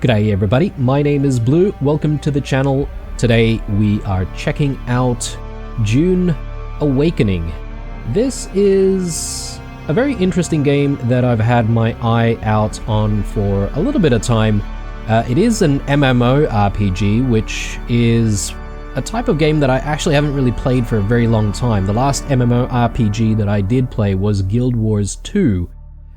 G'day everybody, my name is Blue, welcome to the channel. Today we are checking out Dune Awakening. This is a very interesting game that I've had my eye out on for a little bit of time. It is an MMORPG, which is a type of game that I actually haven't really played for a very long time. The last MMORPG that I did play was Guild Wars 2,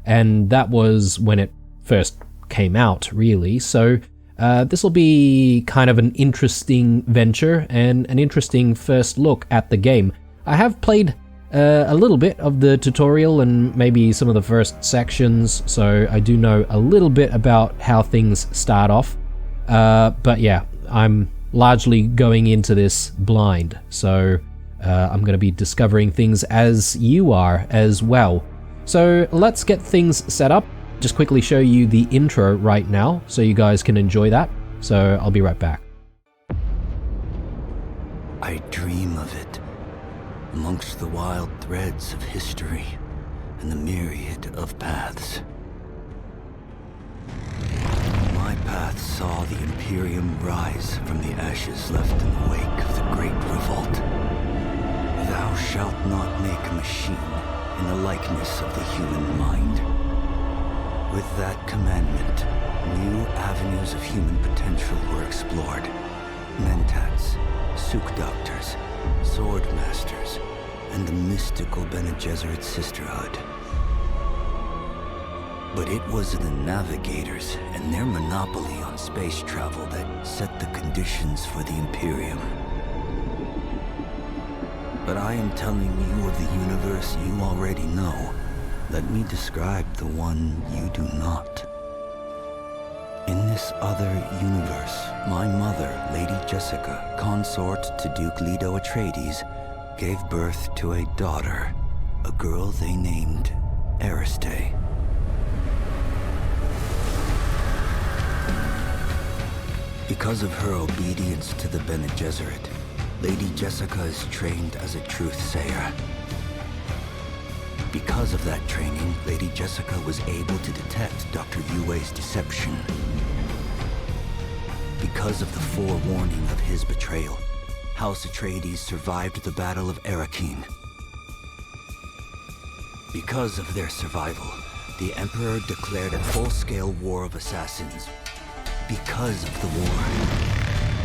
and that was when it first came out, really. So this will be kind of an interesting venture and an interesting first look at the game. I have played a little bit of the tutorial and maybe some of the first sections, so I do know a little bit about how things start off. But yeah, I'm largely going into this blind, so I'm going to be discovering things as you are as well. So let's get things set up. Just quickly show you the intro right now so you guys can enjoy that. So I'll be right back. I dream of it, amongst the wild threads of history and the myriad of paths. My path saw the Imperium rise from the ashes left in the wake of the Great Revolt. Thou shalt not make a machine in the likeness of the human mind. With that commandment, new avenues of human potential were explored. Mentats, Suk Doctors, Sword Masters, and the mystical Bene Gesserit Sisterhood. But it was the Navigators and their monopoly on space travel that set the conditions for the Imperium. But I am telling you of the universe you already know. Let me describe the one you do not. In this other universe, my mother, Lady Jessica, consort to Duke Leto Atreides, gave birth to a daughter, a girl they named Ariste. Because of her obedience to the Bene Gesserit, Lady Jessica is trained as a truth-sayer. Because of that training, Lady Jessica was able to detect Dr. Yue's deception. Because of the forewarning of his betrayal, House Atreides survived the Battle of Arrakis. Because of their survival, the Emperor declared a full-scale war of assassins. Because of the war,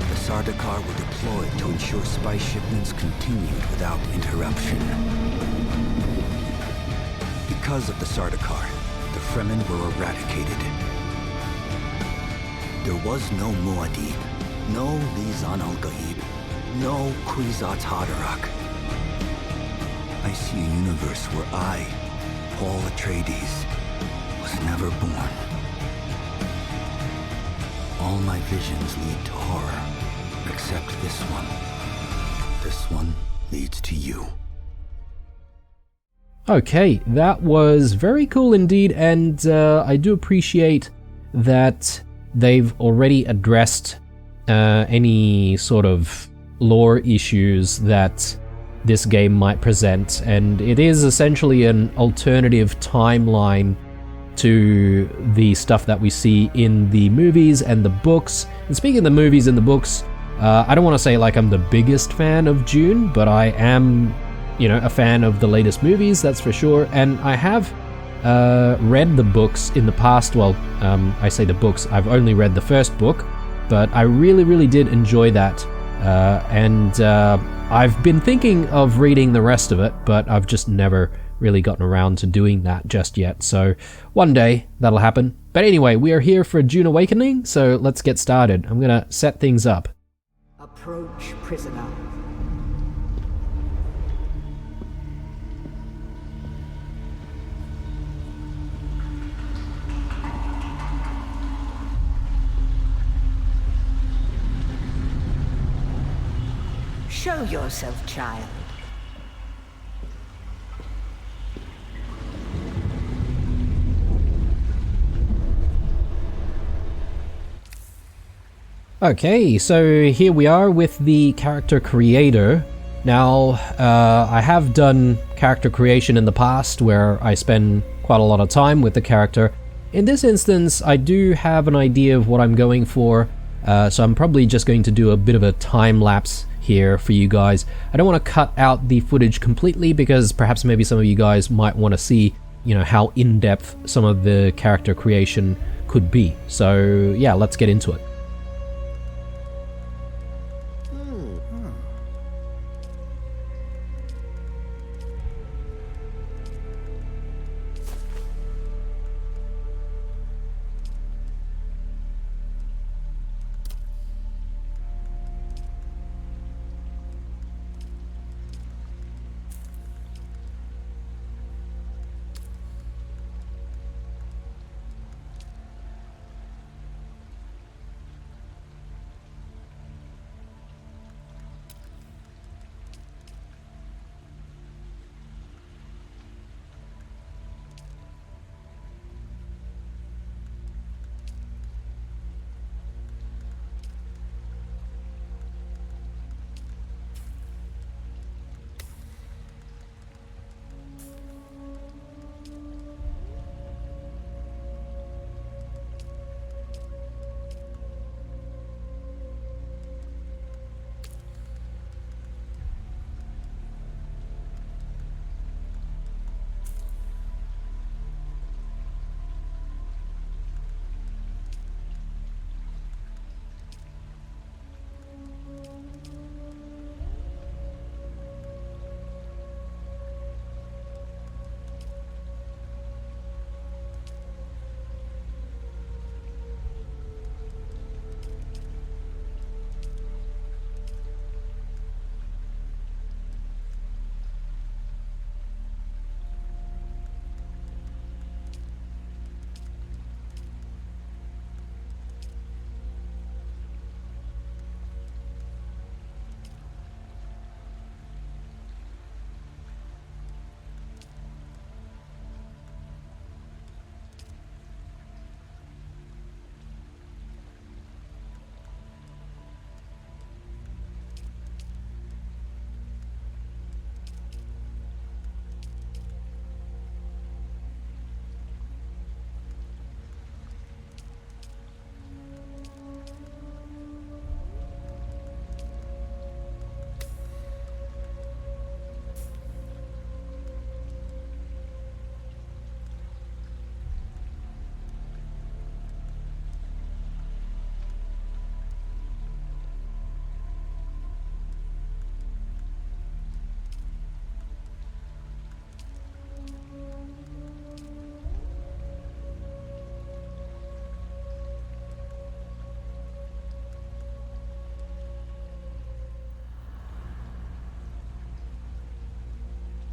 the Sardaukar were deployed to ensure spice shipments continued without interruption. Because of the Sardaukar, the Fremen were eradicated. There was no Muad'Dib, no Lisan al-Gaib, no Kwisatz Haderach. I see a universe where I, Paul Atreides, was never born. All my visions lead to horror, except this one. This one leads to you. Okay, that was very cool indeed, and I do appreciate that they've already addressed any sort of lore issues that this game might present, and it is essentially an alternative timeline to the stuff that we see in the movies and the books. And speaking of the movies and the books, I don't want to say like I'm the biggest fan of Dune, but I am, you know, a fan of the latest movies, that's for sure. And I have read the books in the past. Well, I say the books, I've only read the first book, but I really did enjoy that. And I've been thinking of reading the rest of it, but I've just never really gotten around to doing that just yet. So one day that'll happen. But anyway, we are here for Dune Awakening, so let's get started. I'm gonna set things up. Approach, prisoner. Show yourself, child. Okay, so here we are with the character creator. Now, I have done character creation in the past where I spend quite a lot of time with the character, In this instance, I do have an idea of what I'm going for, so I'm probably just going to do a bit of a time lapse here for you guys. I don't want to cut out the footage completely because perhaps maybe some of you guys might want to see, you know, how in-depth some of the character creation could be. So yeah, let's get into it.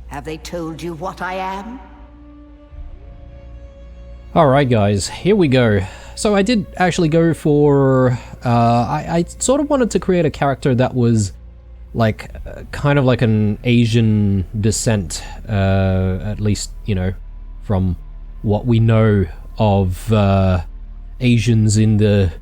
Have they told you what I am? Alright guys, here we go. So I did actually go for... I sort of wanted to create a character that was like kind of like an Asian descent, at least, you know, from what we know of Asians in the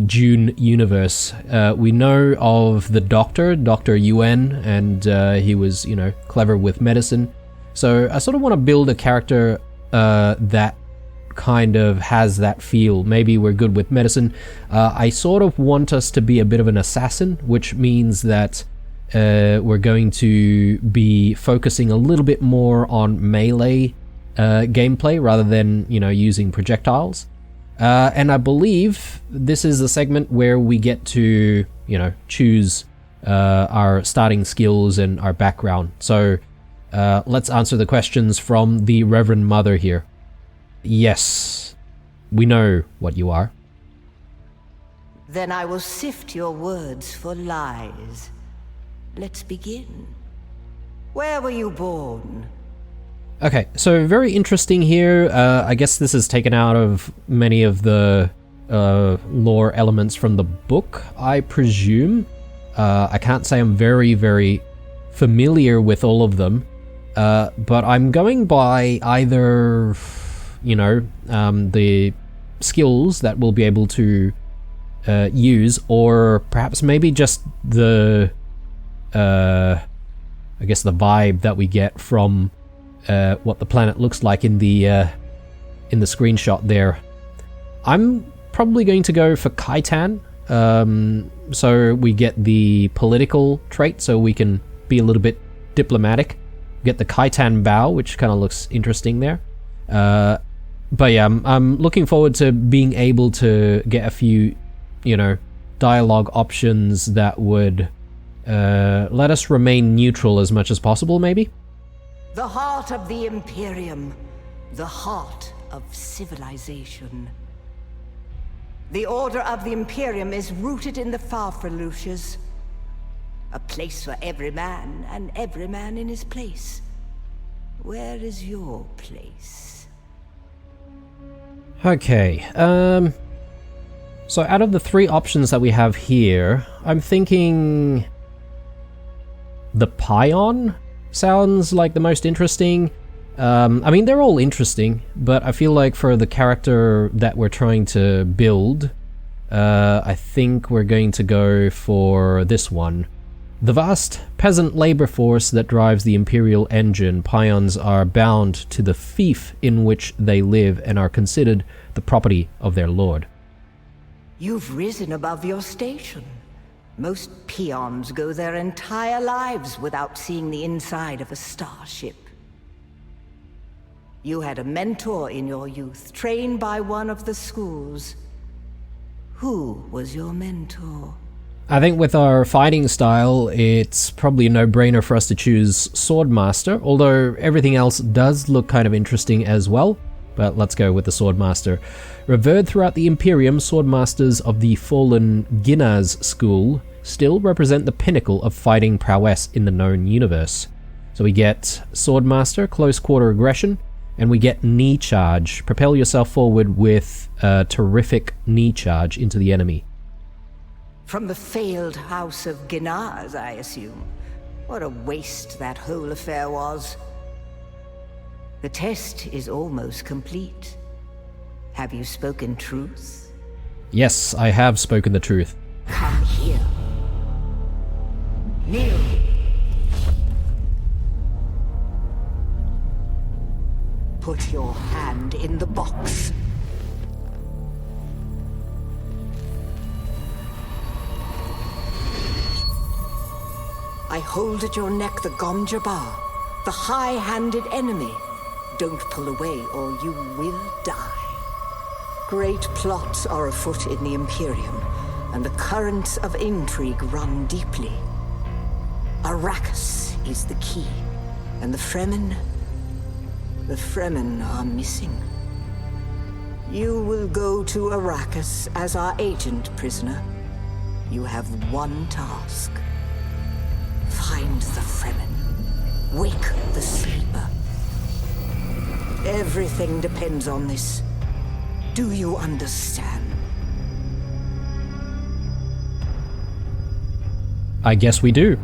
Dune universe. We know of the Doctor, Dr. Yuan, and he was, you know, clever with medicine. So I sort of want to build a character that kind of has that feel. Maybe we're good with medicine. I sort of want us to be a bit of an assassin, which means that we're going to be focusing a little bit more on melee gameplay rather than, you know, using projectiles. And I believe this is the segment where we get to, you know, choose our starting skills and our background. So let's answer the questions from the Reverend Mother here. Yes, we know what you are. Then I will sift your words for lies. Let's begin. Where were you born? Okay, so very interesting here. I guess this is taken out of many of the lore elements from the book, I presume. I can't say I'm very, very familiar with all of them, but I'm going by either, you know, the skills that we'll be able to use, or perhaps maybe just the, I guess the vibe that we get from what the planet looks like in the in the screenshot there. I'm probably going to go for Khitan, so we get the political trait, so we can be a little bit diplomatic. Get the Khitan bow, which kind of looks interesting there. But yeah, I'm looking forward to being able to get a few, dialogue options that would let us remain neutral as much as possible, maybe? The heart of the Imperium, the heart of civilization. The Order of the Imperium is rooted in the Farfaluches. A place for every man, and every man in his place. Where is your place? Okay, so out of the 3 options that we have here, I'm thinking the Pion sounds like the most interesting. I mean, they're all interesting, but I feel like for the character that we're trying to build, I think we're going to go for this one. The vast peasant labor force that drives the Imperial engine, Pions are bound to the fief in which they live and are considered the property of their lord. You've risen above your station. Most peons go their entire lives without seeing the inside of a starship. You had a mentor in your youth, trained by one of the schools. Who was your mentor? I think with our fighting style, it's probably a no-brainer for us to choose Swordmaster, although everything else does look kind of interesting as well. But let's go with the Swordmaster. Revered throughout the Imperium, Swordmasters of the fallen Ginaz school still represent the pinnacle of fighting prowess in the known universe. So we get Swordmaster, Close Quarter Aggression, and we get Knee Charge. Propel yourself forward with a terrific knee charge into the enemy. From the failed house of Ginaz, I assume. What a waste that whole affair was. The test is almost complete. Have you spoken truth? Yes, I have spoken the truth. Come here. Kneel. Put your hand in the box. I hold at your neck the Gomjabar, the high-handed enemy. Don't pull away or you will die. Great plots are afoot in the Imperium, and the currents of intrigue run deeply. Arrakis is the key, and the Fremen are missing. You will go to Arrakis as our agent, prisoner. You have one task. Find the Fremen. Wake the sleeper. Everything depends on this. Do you understand? I guess we do.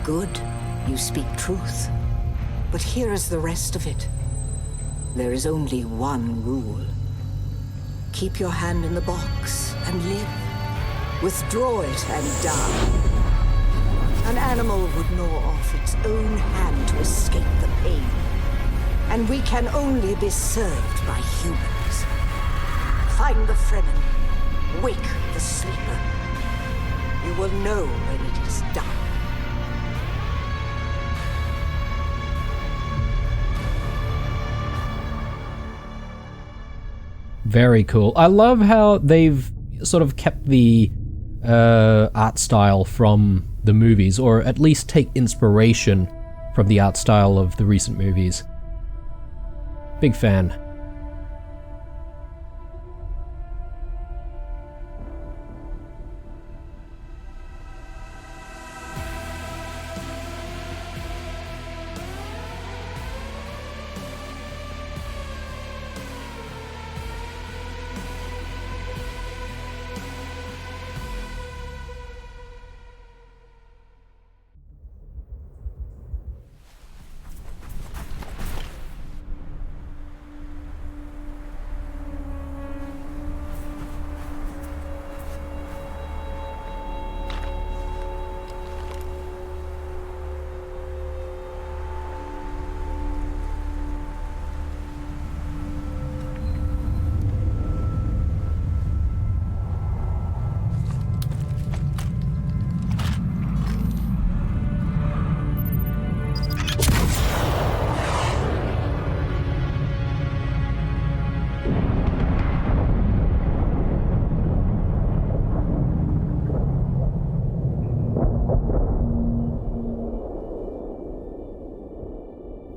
Good. You speak truth. But here is the rest of it. There is only one rule. Keep your hand in the box and live. Withdraw it and die. An animal would gnaw off its own hand to escape the pain. And we can only be served by humans. Find the Fremen. Wake the sleeper. You will know when it is done. Very cool. I love how they've sort of kept the art style from the movies, or at least take inspiration from the art style of the recent movies. Big fan.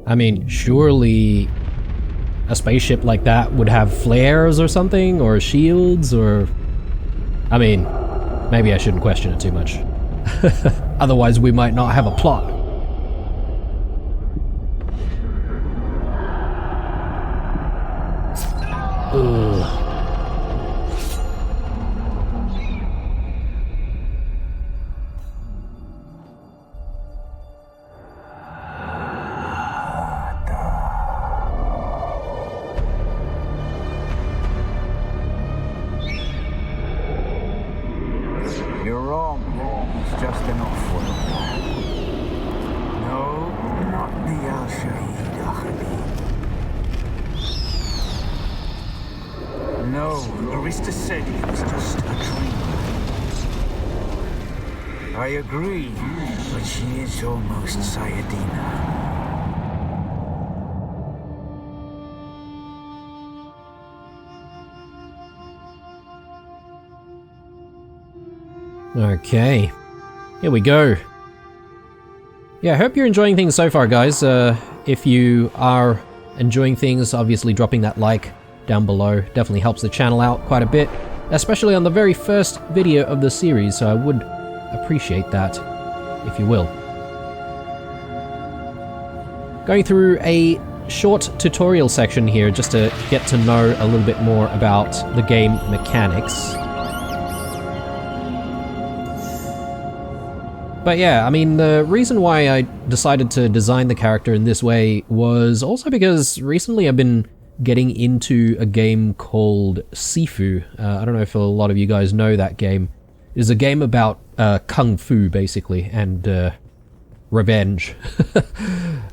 I mean, surely a spaceship like that would have flares or something, or shields, or... I mean, maybe I shouldn't question it too much. Otherwise we might not have a plot. Ugh. You're wrong. It's just an off-world. No, not the Al-Shaheed Ahadi. No, Arista said it was just a dream. I agree, but she is almost Sayadina. Okay, here we go. Yeah, I hope you're enjoying things so far, guys. If you are enjoying things, obviously dropping that like down below definitely helps the channel out quite a bit, especially on the very first video of the series, so I would appreciate that, if you will. Going through a short tutorial section here just to get to know a little bit more about the game mechanics. But yeah, I mean, the reason why I decided to design the character in this way was also because recently I've been getting into a game called Sifu. I don't know if a lot of you guys know that game. It's a game about kung fu, basically, and revenge.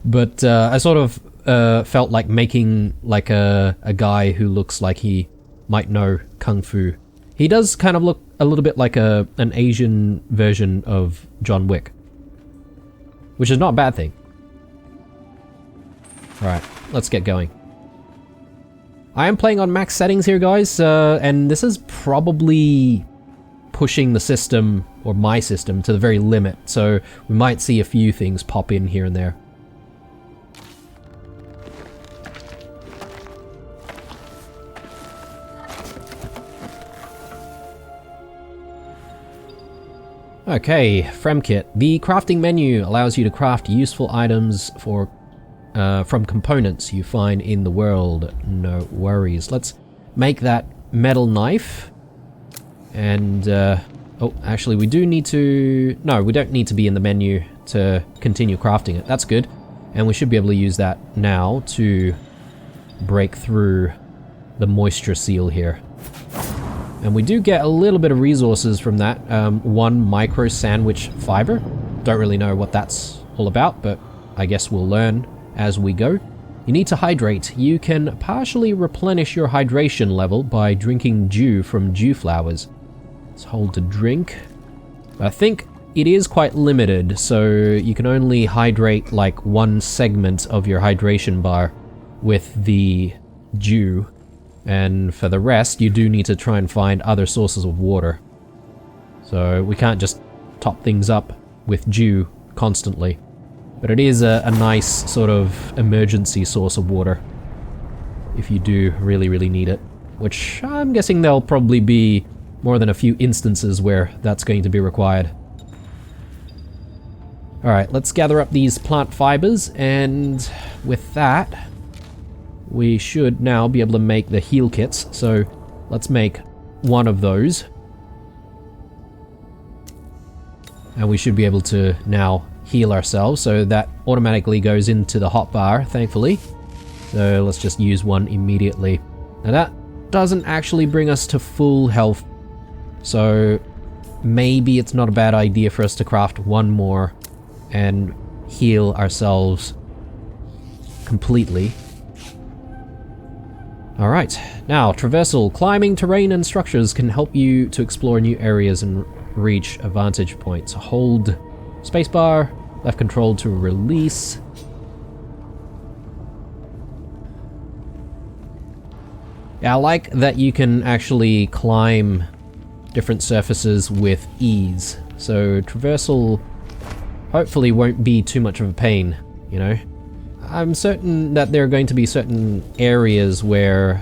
But I sort of felt like making like a guy who looks like he might know kung fu. He does kind of look a little bit like an Asian version of John Wick, which is not a bad thing. Alright, let's get going. I am playing on max settings here, guys, and this is probably pushing the system, or my system, to the very limit, so we might see a few things pop in here and there. Okay, Fremkit. The crafting menu allows you to craft useful items for from components you find in the world. No worries. Let's make that metal knife. And, oh, actually we do need to... No, we don't need to be in the menu to continue crafting it. That's good. And we should be able to use that now to break through the moisture seal here. And we do get a little bit of resources from that. 1 micro sandwich fiber. Don't really know what that's all about, but I guess we'll learn as we go. You need to hydrate. You can partially replenish your hydration level by drinking dew from dew flowers. Let's hold to drink. I think it is quite limited, so you can only hydrate like 1 segment of your hydration bar with the dew. And for the rest, you do need to try and find other sources of water. So we can't just top things up with dew constantly. But it is a nice sort of emergency source of water if you do really, really need it. Which I'm guessing there'll probably be more than a few instances where that's going to be required. Alright, let's gather up these plant fibers, and with that, we should now be able to make the heal kits, so let's make 1 of those. And we should be able to now heal ourselves, so that automatically goes into the hotbar, thankfully. So let's just use 1 immediately. Now that doesn't actually bring us to full health, so maybe it's not a bad idea for us to craft 1 more and heal ourselves completely. Alright, now traversal. Climbing terrain and structures can help you to explore new areas and reach a vantage point. So hold spacebar, left control to release. Yeah, I like that you can actually climb different surfaces with ease. So traversal hopefully won't be too much of a pain, you know? I'm certain that there are going to be certain areas where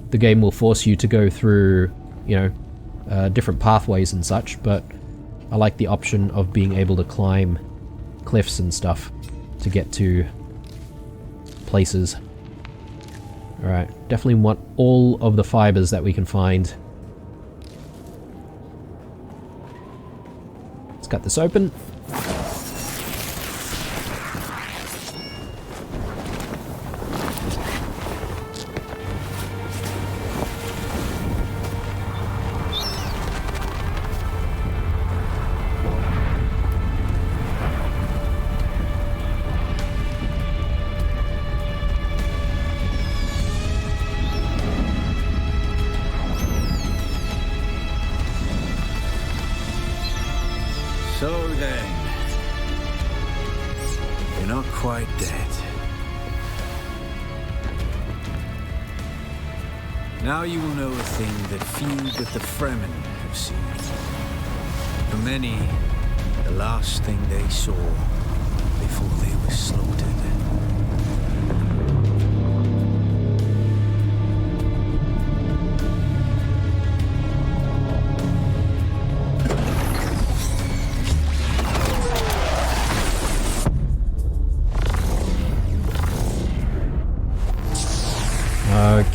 the game will force you to go through, you know, different pathways and such, but I like the option of being able to climb cliffs and stuff to get to places. Alright, definitely want all of the fibers that we can find. Let's cut this open. So then, you're not quite dead. Now you will know a thing that few but the Fremen have seen. For many, the last thing they saw before they were slaughtered.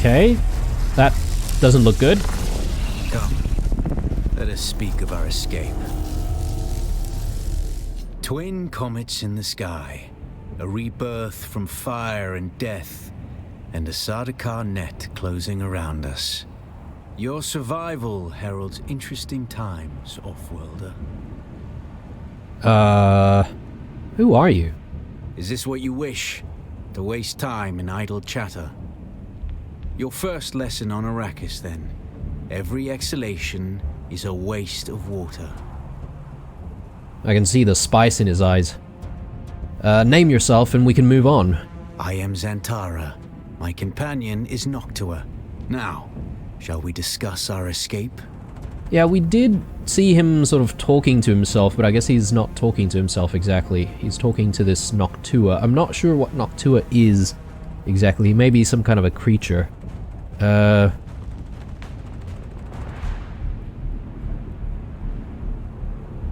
Okay, that doesn't look good. Come, let us speak of our escape. Twin comets in the sky, a rebirth from fire and death, and a Sardaukar net closing around us. Your survival heralds interesting times, Offworlder. Who are you? Is this what you wish? To waste time in idle chatter? Your first lesson on Arrakis, then. Every exhalation is a waste of water. I can see the spice in his eyes. Name yourself and we can move on. I am Xantara. My companion is Noctua. Now, shall we discuss our escape? Yeah, we did see him sort of talking to himself, but I guess he's not talking to himself exactly. He's talking to this Noctua. I'm not sure what Noctua is exactly. Maybe some kind of a creature.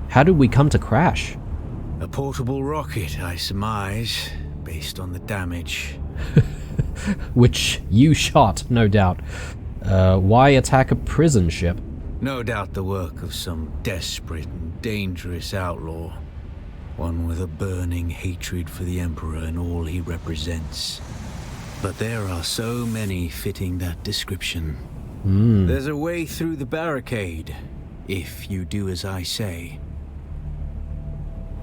How did we come to crash? A portable rocket, I surmise, based on the damage. Which you shot, no doubt. Why attack a prison ship? No doubt the work of some desperate and dangerous outlaw. One with a burning hatred for the Emperor and all he represents. But there are so many fitting that description. There's a way through the barricade, if you do as I say.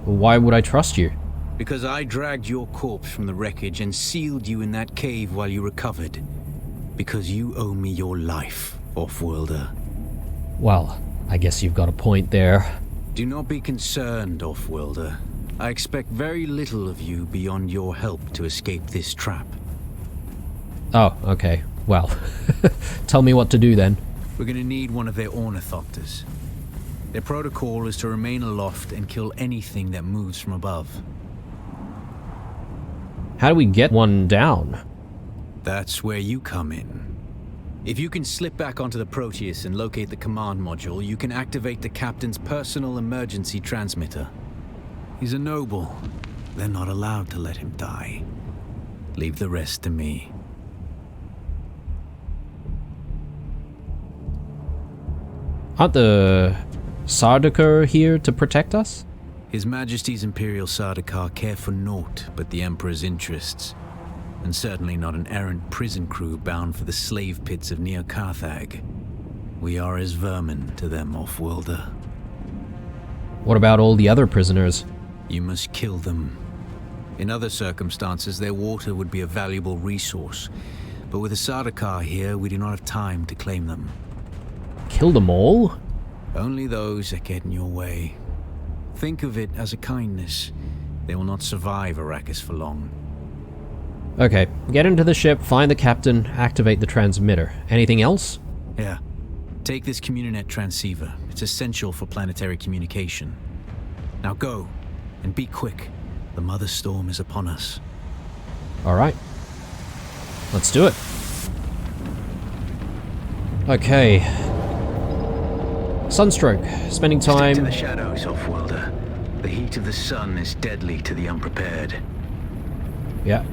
Why would I trust you? Because I dragged your corpse from the wreckage and sealed you in that cave while you recovered. Because you owe me your life, Offworlder. Well, I guess you've got a point there. Do not be concerned, Offworlder. I expect very little of you beyond your help to escape this trap. Oh, okay. Well, tell me what to do then. We're gonna need one of their ornithopters. Their protocol is to remain aloft and kill anything that moves from above. How do we get one down? That's where you come in. If you can slip back onto the Proteus and locate the command module, you can activate the captain's personal emergency transmitter. He's a noble. They're not allowed to let him die. Leave the rest to me. Aren't the Sardaukar here to protect us? His Majesty's Imperial Sardaukar care for naught but the Emperor's interests. And certainly not an errant prison crew bound for the slave pits of Neo Carthag. We are as vermin to them, Offworlder. What about all the other prisoners? You must kill them. In other circumstances, their water would be a valuable resource. But with the Sardaukar here, we do not have time to claim them. Kill them all? Only those that get in your way. Think of it as a kindness. They will not survive Arrakis for long. Okay, get into the ship, find the captain, activate the transmitter. Anything else? Yeah. Take this Communinet transceiver. It's essential for planetary communication. Now go, and be quick. The Mother Storm is upon us. Alright. Let's do it. Okay. Sunstroke. Spending time... Stick to the shadows, off-worlder. The heat of the sun is deadly to the unprepared. Yeah.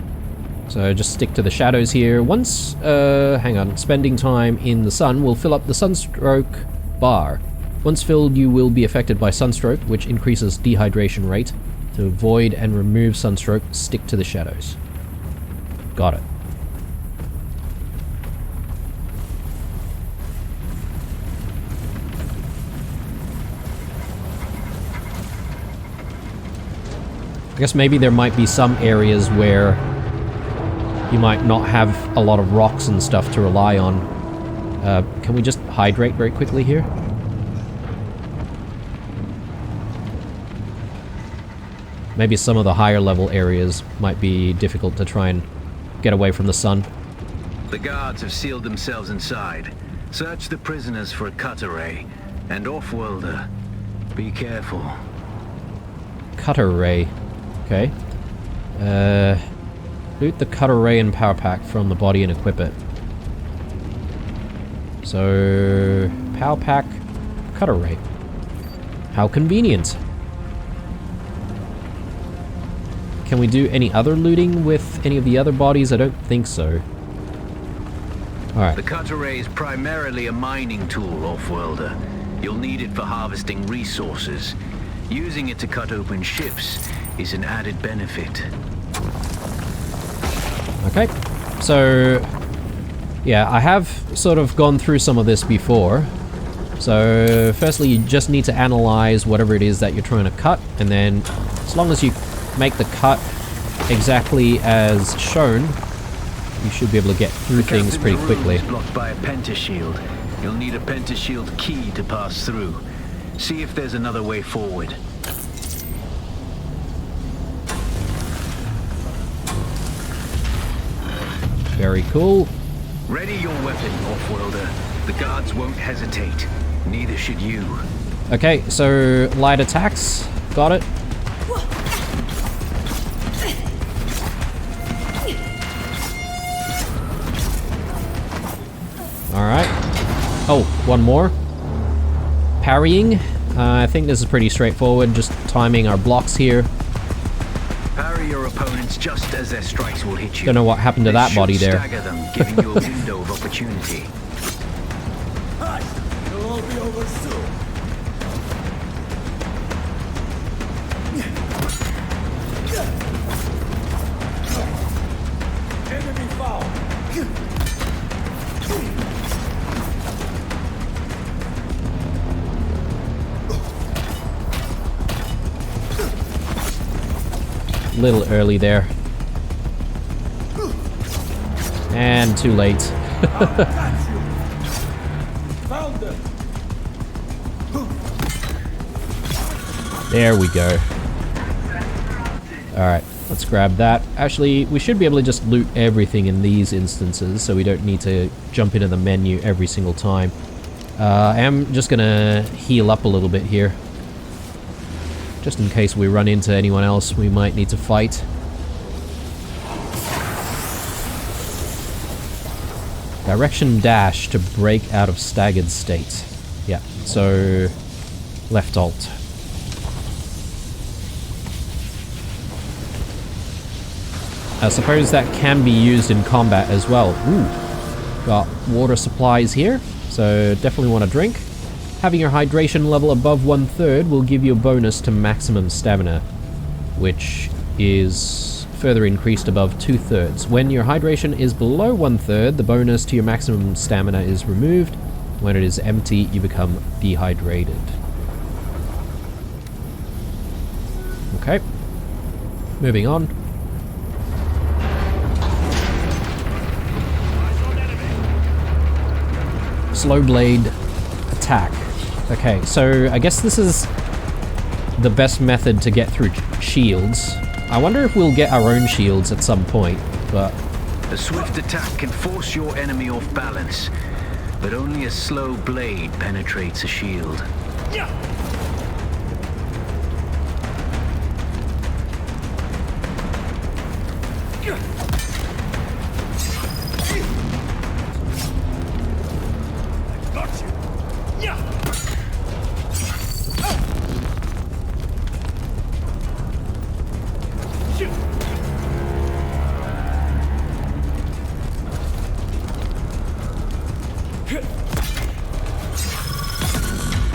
So just stick to the shadows here. Once, hang on. Spending time in the sun will fill up the sunstroke bar. Once filled, you will be affected by sunstroke, which increases dehydration rate. To avoid and remove sunstroke, stick to the shadows. Got it. I guess maybe there might be some areas where you might not have a lot of rocks and stuff to rely on. Can we just hydrate very quickly here? Maybe some of the higher level areas might be difficult to try and get away from the sun. The guards have sealed themselves inside. Search the prisoners for a cut array. And off-worlder, be careful. Cut array. Okay. Loot the cut array and power pack from the body and equip it. So... power pack, cut array. How convenient. Can we do any other looting with any of the other bodies? I don't think so. Alright. The cut array is primarily a mining tool, off-worlder. You'll need it for harvesting resources. Using it to cut open ships is an added benefit. Okay. So, yeah, I have sort of gone through some of this before. So, firstly, you just need to analyze whatever it is that you're trying to cut, and then as long as you make the cut exactly as shown, you should be able to get through things pretty quickly. The blocked by a pentashield. You'll need a pentashield key to pass through. See if there's another way forward. Very cool. Ready your weapon, off-worlder. The guards won't hesitate. Neither should you. Okay, so light attacks. Got it. Alright. Oh, one more. Parrying. I think this is pretty straightforward, just timing our blocks here. Parry your opponents just as their strikes will hit you. Don't know what happened to that body there. Stagger them, giving you a window of opportunity. It'll all be over soon. Enemy foul. Little early there. And too late. Found them. There we go. Alright, let's grab that. Actually, we should be able to just loot everything in these instances, so we don't need to jump into the menu every single time. I am just gonna heal up a little bit here. Just in case we run into anyone else we might need to fight. Direction dash to break out of staggered state. Yeah, so left alt. I suppose that can be used in combat as well. Ooh, got water supplies here, so definitely want to drink. Having your hydration level above 1/3 will give you a bonus to maximum stamina, which is further increased above 2/3. When your hydration is below 1/3, the bonus to your maximum stamina is removed. When it is empty, you become dehydrated. Okay, moving on. Slow blade attack. Okay, so I guess this is the best method to get through shields. I wonder if we'll get our own shields at some point, but... A swift attack can force your enemy off balance, but only a slow blade penetrates a shield.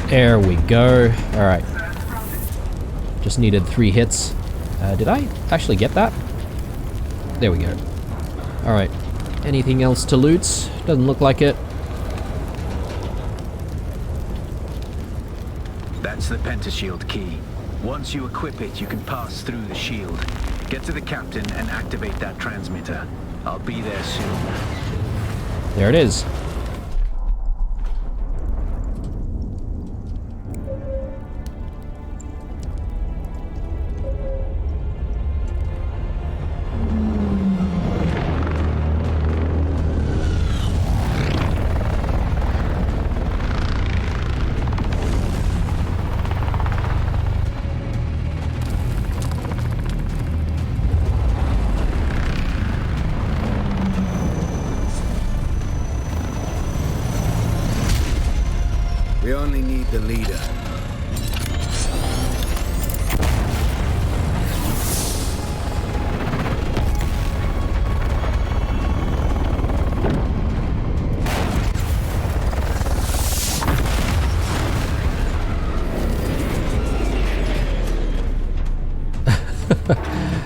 There we go. Alright. Just needed 3 hits. Did I actually get that? There we go. Alright. Anything else to loot? Doesn't look like it. That's the pentashield key. Once you equip it, you can pass through the shield. Get to the captain and activate that transmitter. I'll be there soon. There it is. We only need the leader.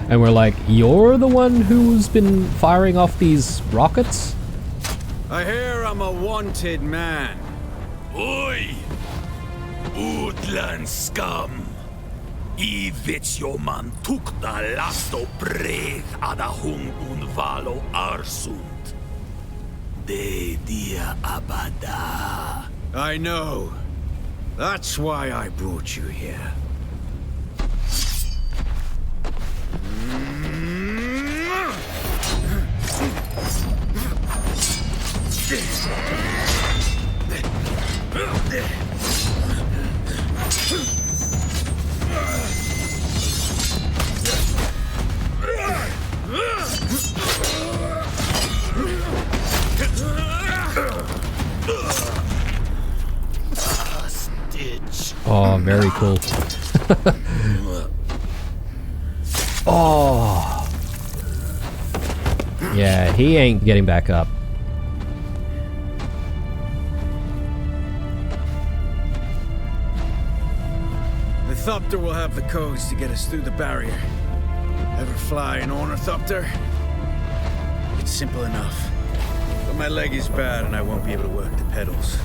And we're like, you're the one who's been firing off these rockets? I hear I'm a wanted man. Oi! Woodland scum! I vet jo man tukta lasto breg ada hung unvalo arsund. De dia abada. I know. That's why I brought you here. Oh, very cool. Oh. Yeah, he ain't getting back up. The Thopter will have the codes to get us through the barrier. Ever fly an Ornithopter? It's simple enough. But my leg is bad and I won't be able to work the pedals.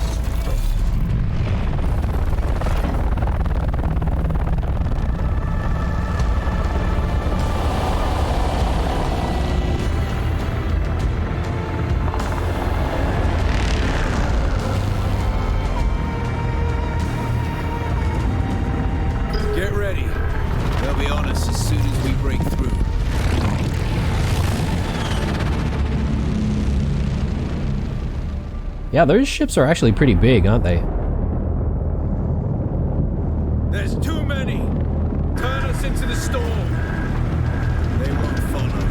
Get ready. They'll be on us as soon as we break through. Yeah, those ships are actually pretty big, aren't they? There's too many! Turn us into the storm! They won't follow.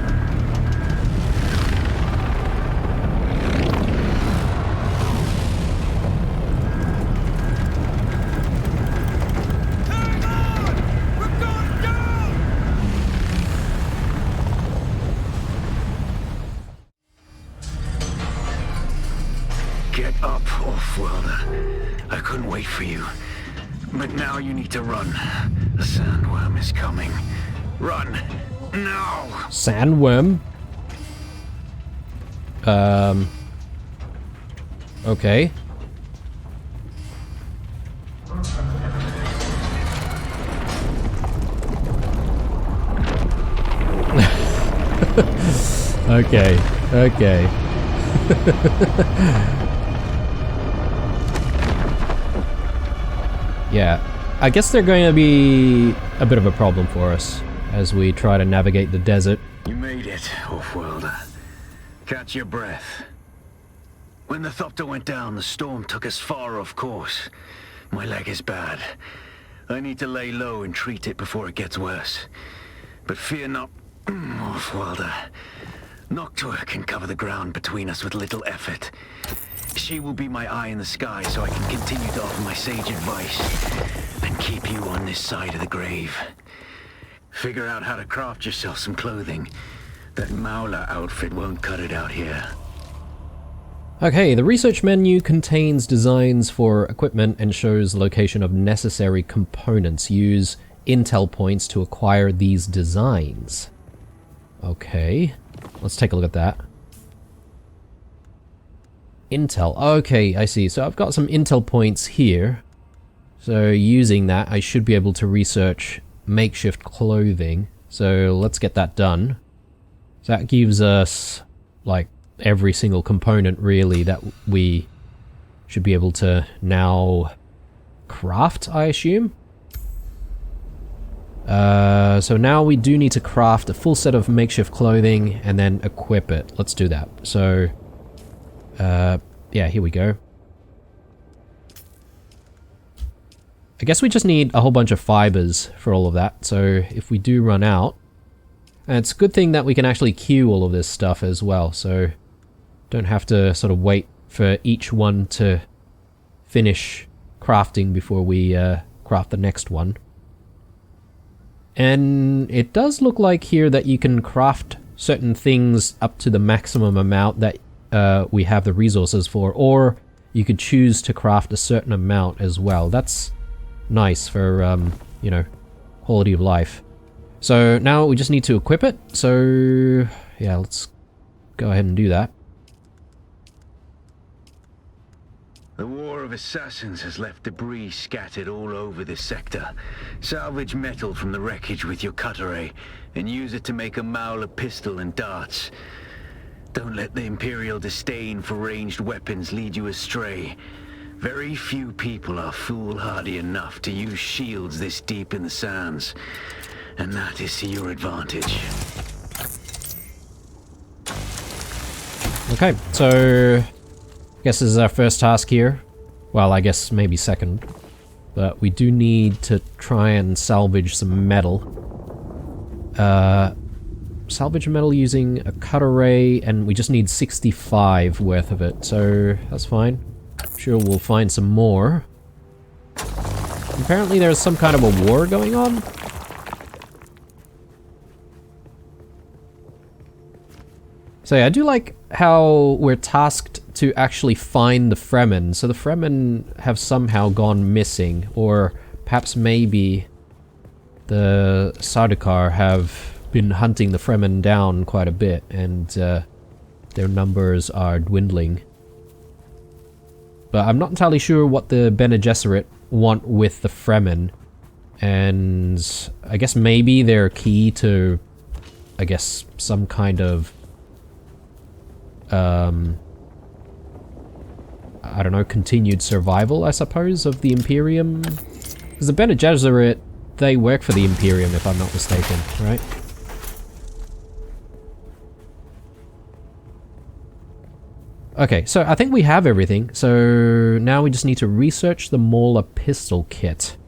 Hang on! We're going down! Get up, Off-Worlder. I couldn't wait for you. But now you need to run. The sandworm is coming. Run! Now! Sandworm? Okay. Okay, okay. Yeah, I guess they're going to be a bit of a problem for us as we try to navigate the desert. You made it, Off-Worlder. Catch your breath. When the Thopter went down, the storm took us far off course. My leg is bad. I need to lay low and treat it before it gets worse. But fear not, Off-Worlder. Noctua can cover the ground between us with little effort. She will be my eye in the sky so I can continue to offer my sage advice and keep you on this side of the grave. Figure out how to craft yourself some clothing. That Maula outfit won't cut it out here. Okay, the research menu contains designs for equipment and shows location of necessary components. Use intel points to acquire these designs. Okay, let's take a look at that. Intel, okay, I see. So I've got some intel points here. So using that, I should be able to research makeshift clothing. So let's get that done. So that gives us, like, every single component, really, that we should be able to now craft, I assume. So now we do need to craft a full set of makeshift clothing and then equip it. Let's do that. So, yeah, here we go. I guess we just need a whole bunch of fibers for all of that. So if we do run out, and it's a good thing that we can actually queue all of this stuff as well. So don't have to sort of wait for each one to finish crafting before we craft the next one. And it does look like here that you can craft certain things up to the maximum amount that we have the resources for, or you could choose to craft a certain amount as well. That's nice for, you know, quality of life. So now we just need to equip it. So yeah, let's go ahead and do that. The War of Assassins has left debris scattered all over this sector. Salvage metal from the wreckage with your cutter and use it to make a Mauler pistol and darts. Don't let the Imperial disdain for ranged weapons lead you astray. Very few people are foolhardy enough to use shields this deep in the sands, and that is to your advantage. Okay, so I guess this is our first task here. Well, I guess maybe second. But we do need to try and salvage some metal. Salvage metal using a cutter ray, and we just need 65 worth of it, so that's fine. I'm sure we'll find some more. Apparently there's some kind of a war going on. So yeah, I do like how we're tasked to actually find the Fremen. So the Fremen have somehow gone missing, or perhaps maybe the Sardaukar have been hunting the Fremen down quite a bit, and their numbers are dwindling. But I'm not entirely sure what the Bene Gesserit want with the Fremen, and I guess maybe they're key to, I guess, some kind of I don't know, continued survival, I suppose, of the Imperium. Because the Bene Gesserit, they work for the Imperium, if I'm not mistaken, right? Okay, so I think we have everything. So now we just need to research the Mauler pistol kit.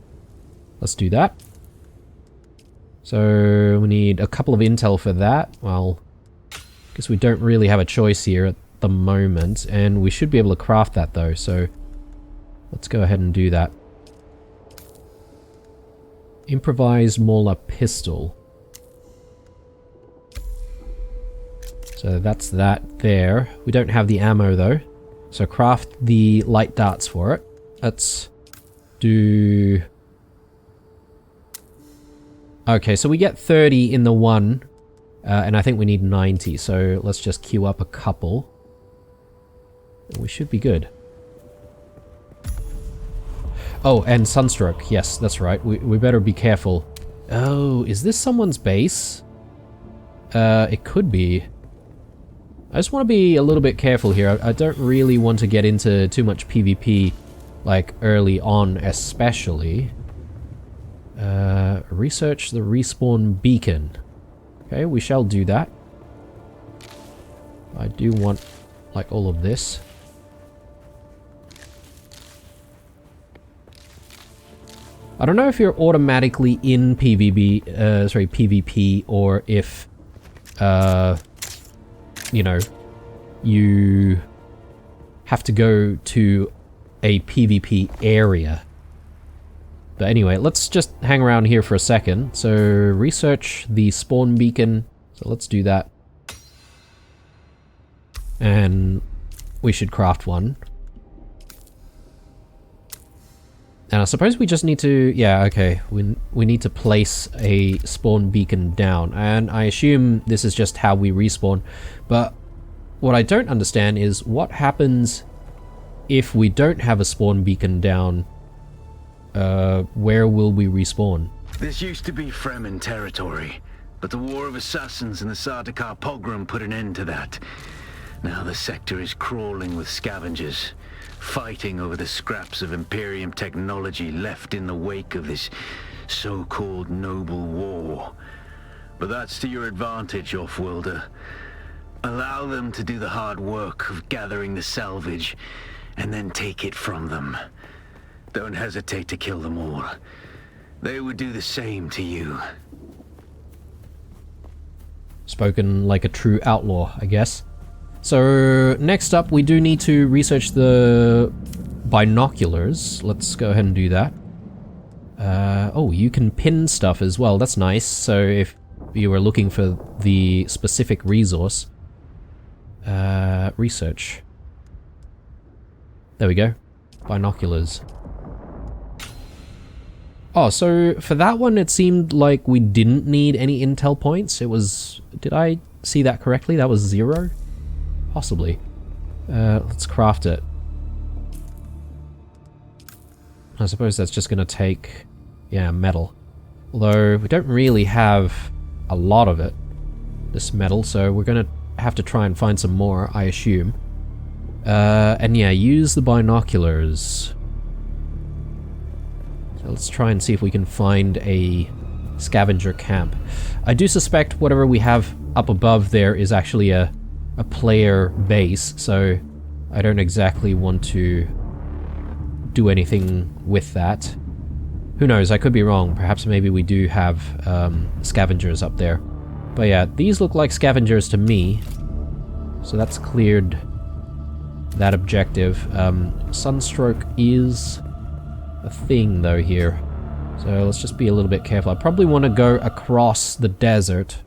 Let's do that. So we need a couple of intel for that. Well, I guess we don't really have a choice here at the moment, and we should be able to craft that though, so let's go ahead and do that. Improvised Mauler pistol. So that's that there. We don't have the ammo though, so craft the light darts for it. Let's do... Okay, so we get 30 in the one, and I think we need 90, so let's just queue up a couple. We should be good. Oh, and sunstroke. Yes, that's right. We better be careful. Oh, is this someone's base? It could be. I just want to be a little bit careful here. I don't really want to get into too much PvP, like, early on, especially. Research the respawn beacon. Okay, we shall do that. I do want, like, all of this. I don't know if you're automatically in PvP, or if, you know, you have to go to a PvP area. But anyway, let's just hang around here for a second. So, research the spawn beacon. So let's do that. And we should craft one. And I suppose we just need to... Yeah, okay. We need to place a spawn beacon down. And I assume this is just how we respawn. But what I don't understand is what happens if we don't have a spawn beacon down. Where will we respawn? This used to be Fremen territory, but the War of Assassins and the Sardaukar pogrom put an end to that. Now the sector is crawling with scavengers, fighting over the scraps of Imperium technology left in the wake of this so-called noble war. But that's to your advantage, Offworlder. Allow them to do the hard work of gathering the salvage, and then take it from them. Don't hesitate to kill them all. They would do the same to you. Spoken like a true outlaw, I guess. So, next up, we do need to research the binoculars. Let's go ahead and do that. Oh, you can pin stuff as well. That's nice. So, if you were looking for the specific resource, research. There we go. Binoculars. Oh, so for that one, it seemed like we didn't need any intel points. It was... Did I see that correctly? That was 0? Possibly. Let's craft it. I suppose that's just going to take... Yeah, metal. Although, we don't really have a lot of it. This metal, so we're going to have to try and find some more, I assume. And yeah, use the binoculars. So let's try and see if we can find a scavenger camp. I do suspect whatever we have up above there is actually a player base, so I don't exactly want to do anything with that. Who knows, I could be wrong. Perhaps maybe we do have scavengers up there. But yeah, these look like scavengers to me. So that's cleared that objective. Sunstroke is a thing though here. So let's just be a little bit careful. I probably want to go across the desert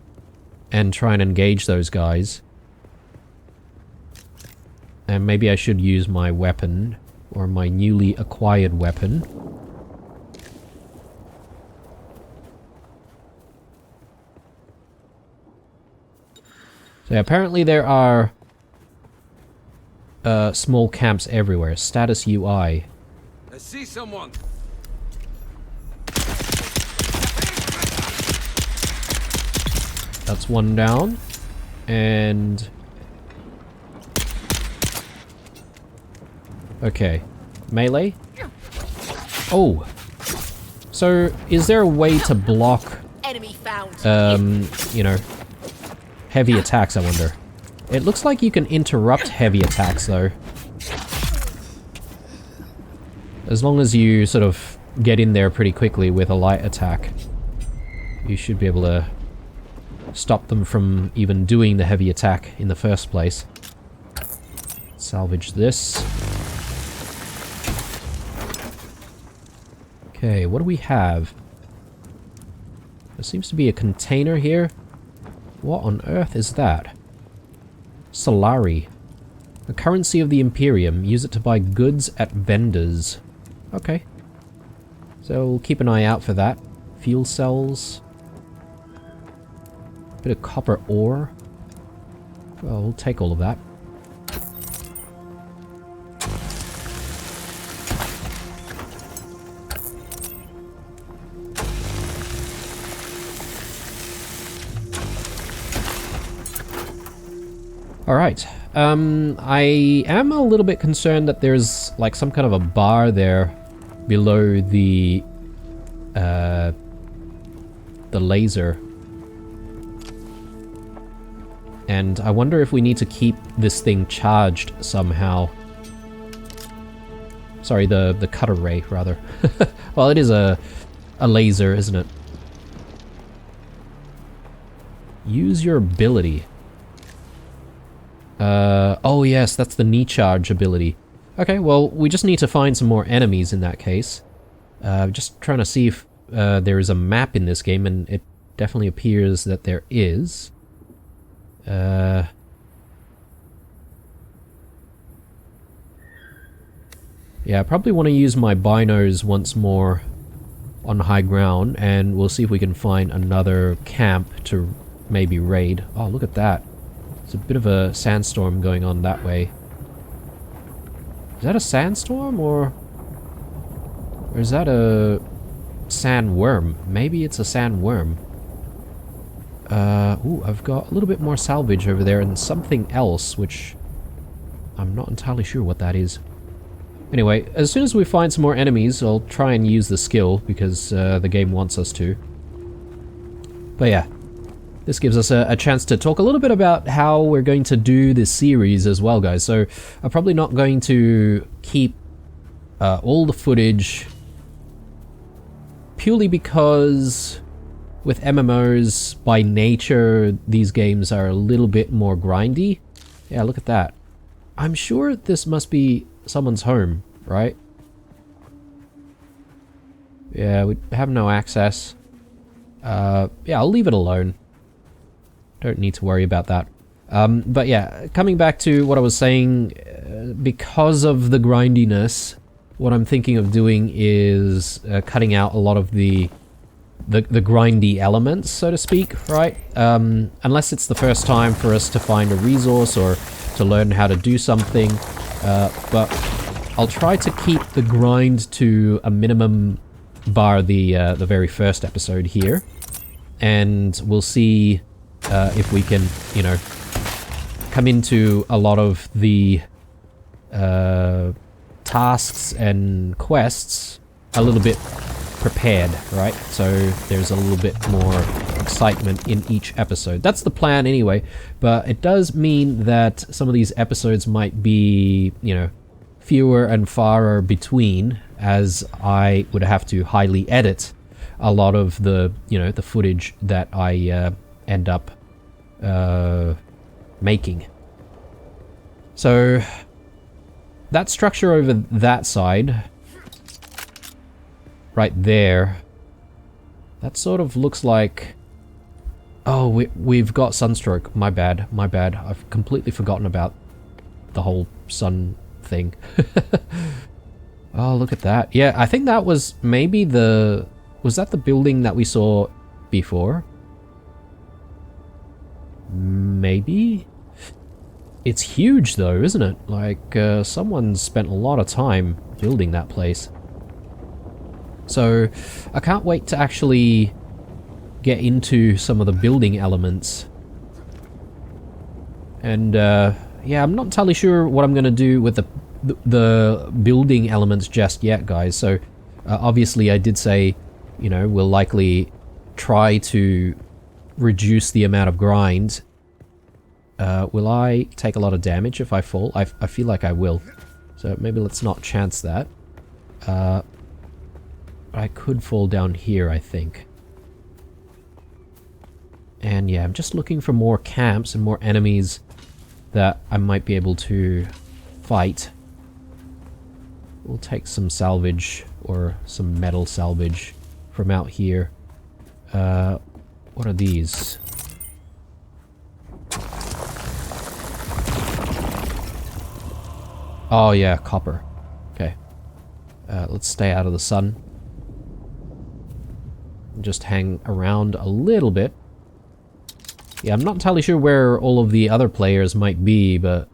and try and engage those guys. And maybe I should use my weapon, or my newly acquired weapon. So apparently there are small camps everywhere. Status UI. I see someone. That's one down. And... Okay. Melee? Oh! So, is there a way to block... Enemy found. You know... heavy attacks, I wonder. It looks like you can interrupt heavy attacks, though. As long as you sort of get in there pretty quickly with a light attack, you should be able to stop them from even doing the heavy attack in the first place. Salvage this. Okay, what do we have? There seems to be a container here. What on earth is that? Solari. A currency of the Imperium. Use it to buy goods at vendors. Okay. So we'll keep an eye out for that. Fuel cells. Bit of copper ore. Well, we'll take all of that. Alright, I am a little bit concerned that there's like some kind of a bar there below the laser. And I wonder if we need to keep this thing charged somehow. Sorry, the cutter ray, rather. Well, it is a laser, isn't it? Use your ability. Oh yes, that's the knee charge ability. Okay, well, we just need to find some more enemies in that case. Just trying to see if there is a map in this game, and it definitely appears that there is. Yeah, I probably want to use my binos once more on high ground, and we'll see if we can find another camp to maybe raid. Oh, look at that. There's a bit of a sandstorm going on that way. Is that a sandstorm, or is that a sandworm? Maybe it's a sandworm. Ooh, I've got a little bit more salvage over there and something else, which I'm not entirely sure what that is. Anyway, as soon as we find some more enemies, I'll try and use the skill, because the game wants us to. But yeah, this gives us a chance to talk a little bit about how we're going to do this series as well, guys. So I'm probably not going to keep all the footage, purely because with MMOs, by nature, these games are a little bit more grindy. Yeah, look at that. I'm sure this must be someone's home, right? Yeah, we have no access. Yeah, I'll leave it alone. Don't need to worry about that. But yeah, coming back to what I was saying, because of the grindiness, what I'm thinking of doing is cutting out a lot of the grindy elements, so to speak, right? Unless it's the first time for us to find a resource or to learn how to do something. But I'll try to keep the grind to a minimum, bar the very first episode here, and we'll see if we can, you know, come into a lot of the tasks and quests a little bit prepared, right? So there's a little bit more excitement in each episode. That's the plan anyway, but it does mean that some of these episodes might be, you know, fewer and far between, as I would have to highly edit a lot of the, you know, the footage that I end up making. So that structure over that side, right there, that sort of looks like... Oh, we've got sunstroke. My bad, my bad. I've completely forgotten about the whole sun thing. Oh, look at that. Yeah, I think that was maybe the... Was that the building that we saw before? Maybe? It's huge though, isn't it? Like, someone spent a lot of time building that place. So, I can't wait to actually get into some of the building elements. And, yeah, I'm not entirely sure what I'm going to do with the building elements just yet, guys. So, obviously I did say, you know, we'll likely try to reduce the amount of grind. Will I take a lot of damage if I fall? I feel like I will. So maybe let's not chance that. I could fall down here, I think. And yeah, I'm just looking for more camps and more enemies that I might be able to fight. We'll take some salvage, or some metal salvage from out here. What are these? Oh yeah, copper. Okay. Let's stay out of the sun. Just hang around a little bit. Yeah, I'm not entirely sure where all of the other players might be, but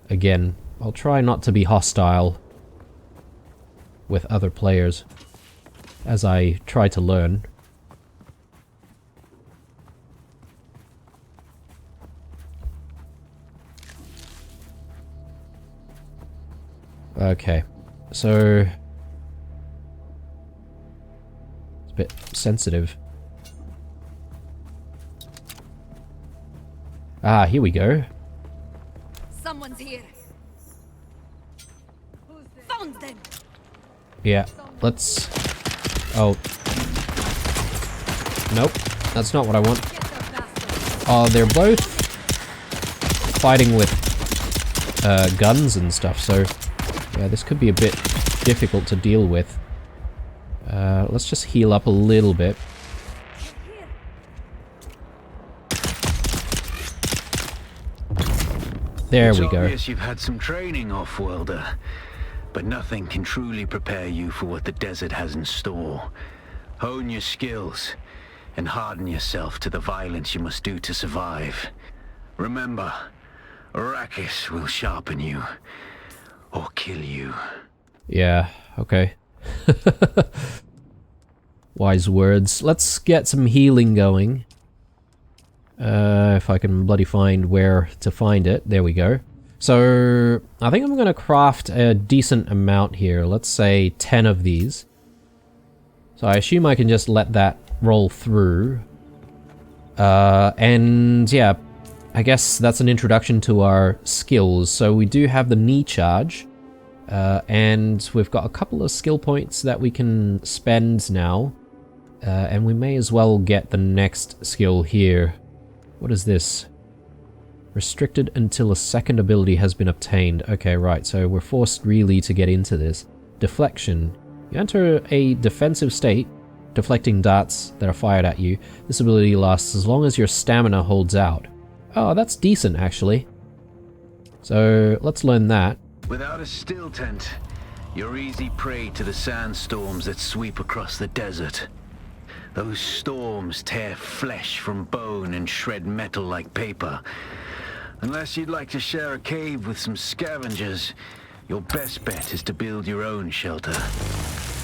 again, I'll try not to be hostile with other players as I try to learn. Okay, so it's a bit sensitive. Ah, here we go. Someone's here. Found them. Yeah, let's... Oh. Nope, that's not what I want. Oh, they're both fighting with guns and stuff, so yeah, this could be a bit difficult to deal with. Let's just heal up a little bit. There we go. It's obvious you've had some training, off-worlder. But nothing can truly prepare you for what the desert has in store. Hone your skills, and harden yourself to the violence you must do to survive. Remember, Arrakis will sharpen you, or kill you. Yeah, okay. Wise words. Let's get some healing going. If I can bloody find where to find it. There we go. So, I think I'm gonna craft a decent amount here. Let's say 10 of these. So I assume I can just let that roll through. And yeah, I guess that's an introduction to our skills. So we do have the knee charge. And we've got a couple of skill points that we can spend now. And we may as well get the next skill here. What is this? Restricted until a second ability has been obtained. Okay, right, so we're forced really to get into this. Deflection. You enter a defensive state, deflecting darts that are fired at you. This ability lasts as long as your stamina holds out. Oh, that's decent, actually. So, let's learn that. Without a still tent, you're easy prey to the sandstorms that sweep across the desert. Those storms tear flesh from bone and shred metal like paper. Unless you'd like to share a cave with some scavengers, your best bet is to build your own shelter.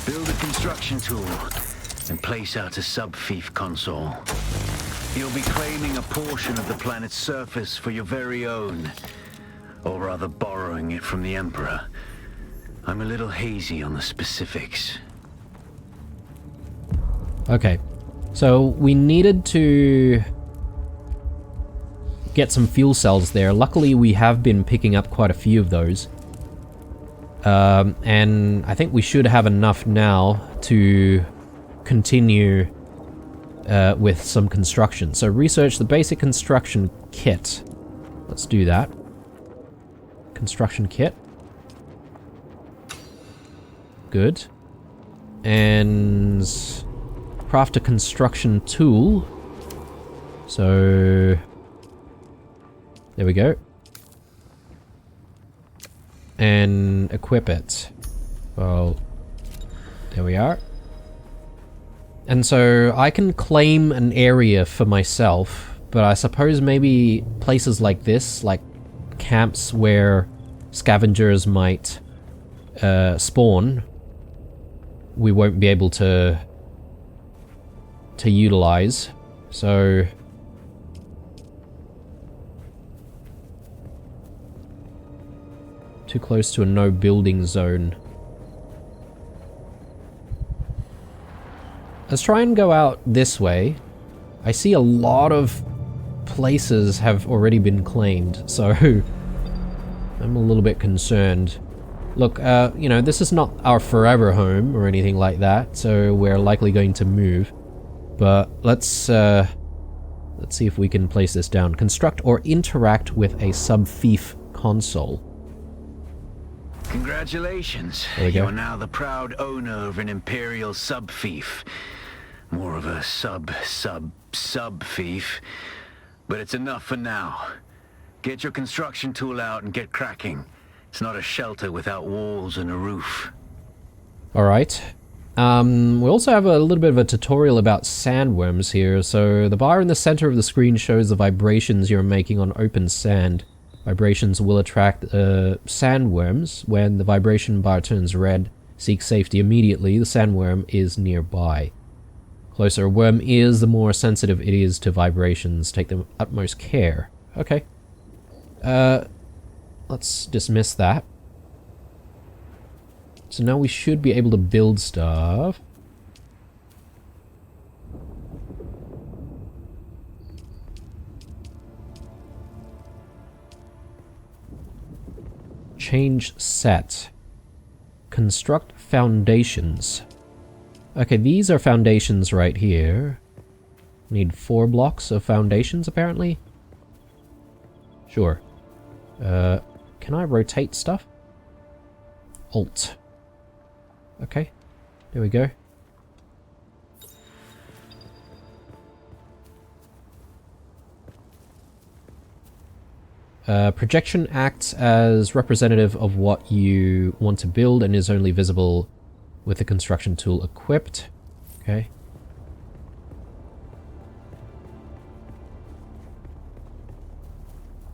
Build a construction tool and place out a sub-fief console. You'll be claiming a portion of the planet's surface for your very own, or rather borrowing it from the Emperor. I'm a little hazy on the specifics. Okay, so we needed to get some fuel cells there. Luckily, we have been picking up quite a few of those. And I think we should have enough now to continue with some construction. So research the basic construction kit. Let's do that. Construction kit. Good. And craft a construction tool. So there we go. And equip it. Well, there we are. And so I can claim an area for myself, but I suppose maybe places like this, like camps where scavengers might spawn, we won't be able to utilize. So too close to a no building zone. Let's try and go out this way. I see a lot of places have already been claimed, so I'm a little bit concerned. Look, you know, this is not our forever home or anything like that, so we're likely going to move. But let's see if we can place this down. Construct or interact with a sub-fief console. Congratulations. There we go. You're now the proud owner of an Imperial sub-fief. More of a sub-fief. But it's enough for now. Get your construction tool out and get cracking. It's not a shelter without walls and a roof. Alright. We also have a little bit of a tutorial about sandworms here. So the bar in the center of the screen shows the vibrations you're making on open sand. Vibrations will attract sandworms. When the vibration bar turns red, seek safety immediately. The sandworm is nearby. Closer a worm is, the more sensitive it is to vibrations. Take the utmost care. Okay. Let's dismiss that. So now we should be able to build stuff. Change set. Construct foundations. Okay, these are foundations right here. Need 4 blocks of foundations, apparently. Sure. Can I rotate stuff? Alt. Okay, there we go. Projection acts as representative of what you want to build and is only visible with the construction tool equipped. Okay.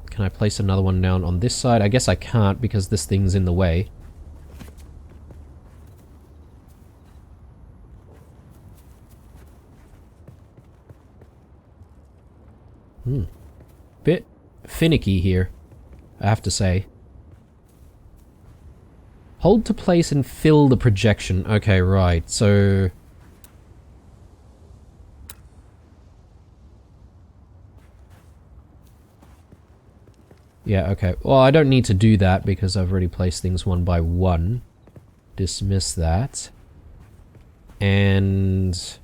Can I place another one down on this side? I guess I can't because this thing's in the way. Bit finicky here, I have to say. Hold to place and fill the projection. Okay, right, so... yeah, okay. Well, I don't need to do that because I've already placed things one by one. Dismiss that. And...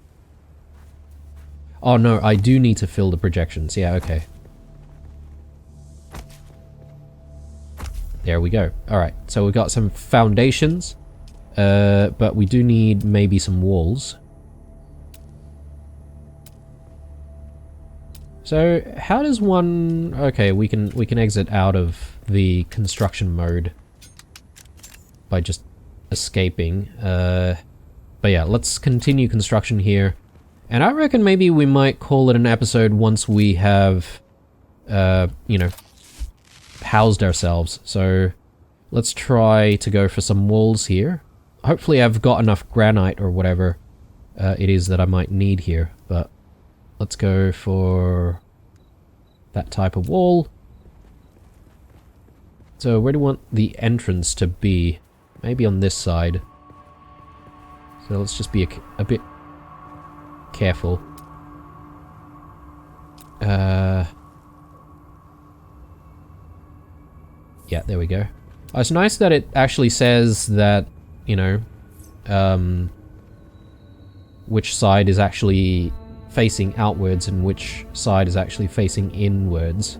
oh no, I do need to fill the projections. Yeah, okay. There we go. Alright, so we've got some foundations, but we do need maybe some walls. So, how does one... okay, we can exit out of the construction mode by just escaping. But yeah, let's continue construction here. And I reckon maybe we might call it an episode once we have, you know, housed ourselves. So let's try to go for some walls here. Hopefully I've got enough granite or whatever it is that I might need here. But let's go for that type of wall. So where do we want the entrance to be? Maybe on this side. So let's just be a bit careful. Yeah, there we go. Oh, it's nice that it actually says that, you know, which side is actually facing outwards and which side is actually facing inwards.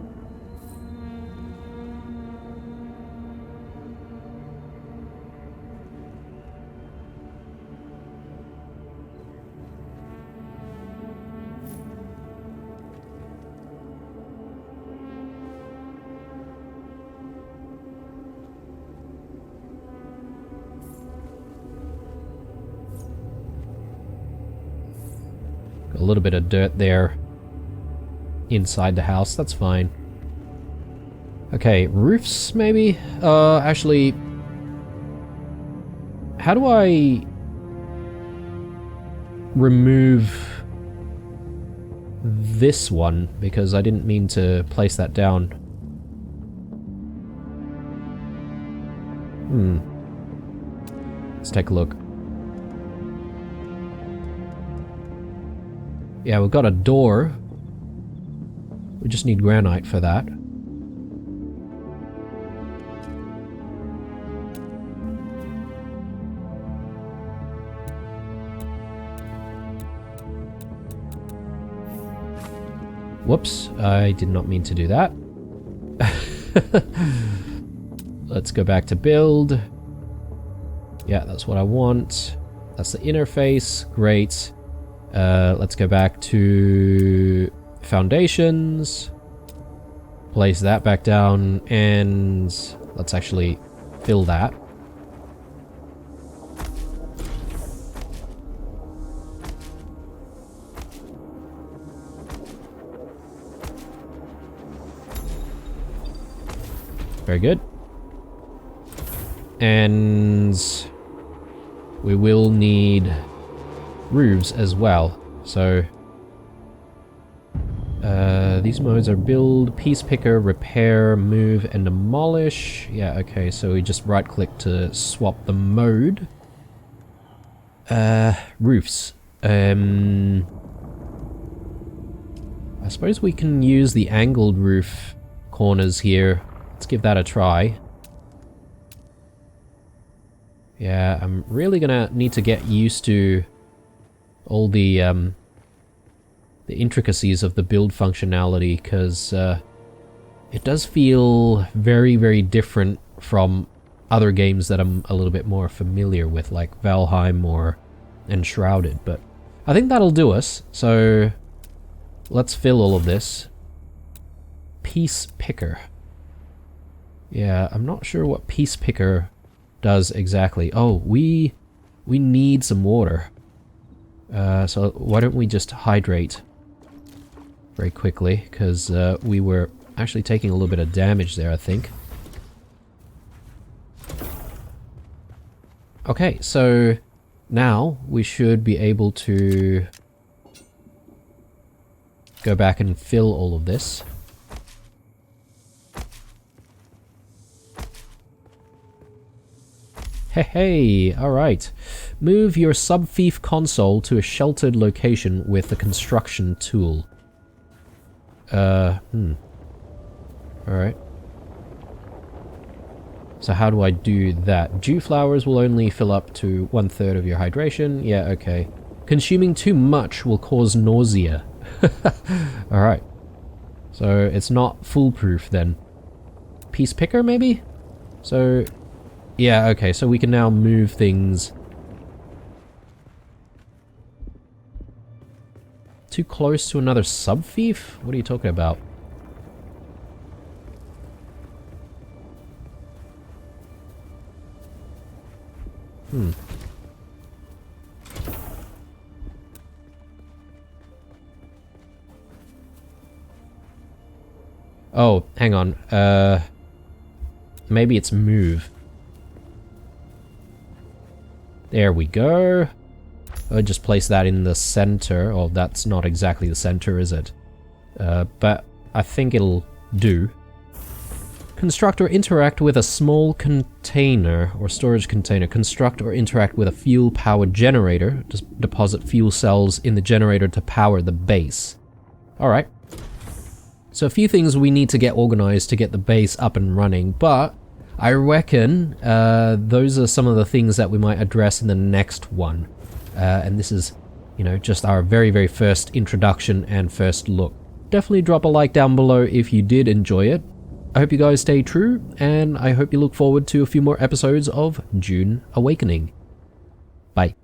A little bit of dirt there inside the house, that's fine. Okay, roofs maybe? Actually, how do I remove this one? Because I didn't mean to place that down. Let's take a look. Yeah, we've got a door. We just need granite for that. Whoops, I did not mean to do that. Let's go back to build. Yeah, that's what I want. That's the interface, great. Let's go back to foundations, place that back down, and let's actually fill that. Very good. And we will need roofs as well, so these modes are build, piece picker, repair, move, and demolish. Yeah, okay, so we just right click to swap the mode. Roofs. I suppose we can use the angled roof corners here. Let's give that a try. Yeah, I'm really gonna need to get used to all the intricacies of the build functionality, because it does feel very, very different from other games that I'm a little bit more familiar with, like Valheim or Enshrouded, but I think that'll do us, so let's fill all of this. Piece picker. Yeah, I'm not sure what Peace Picker does exactly. Oh, we need some water. So why don't we just hydrate very quickly, because we were actually taking a little bit of damage there, I think. Okay, so now we should be able to go back and fill all of this. Hey, alright. Move your sub-thief console to a sheltered location with the construction tool. Alright. So how do I do that? Dew flowers will only fill up to 1/3 of your hydration. Yeah, okay. Consuming too much will cause nausea. Alright. So it's not foolproof then. Peace Picker, maybe? So... yeah, okay, so we can now move things too close to another sub-thief? What are you talking about? Oh, hang on. Maybe it's move. There we go. I'll just place that in the center. Oh, that's not exactly the center, is it? But I think it'll do. Construct or interact with a small container or storage container. Construct or interact with a fuel-powered generator. Just deposit fuel cells in the generator to power the base. Alright. So a few things we need to get organized to get the base up and running, but I reckon those are some of the things that we might address in the next one. And this is, you know, just our very, very first introduction and first look. Definitely drop a like down below if you did enjoy it. I hope you guys stay true, and I hope you look forward to a few more episodes of Dune Awakening. Bye.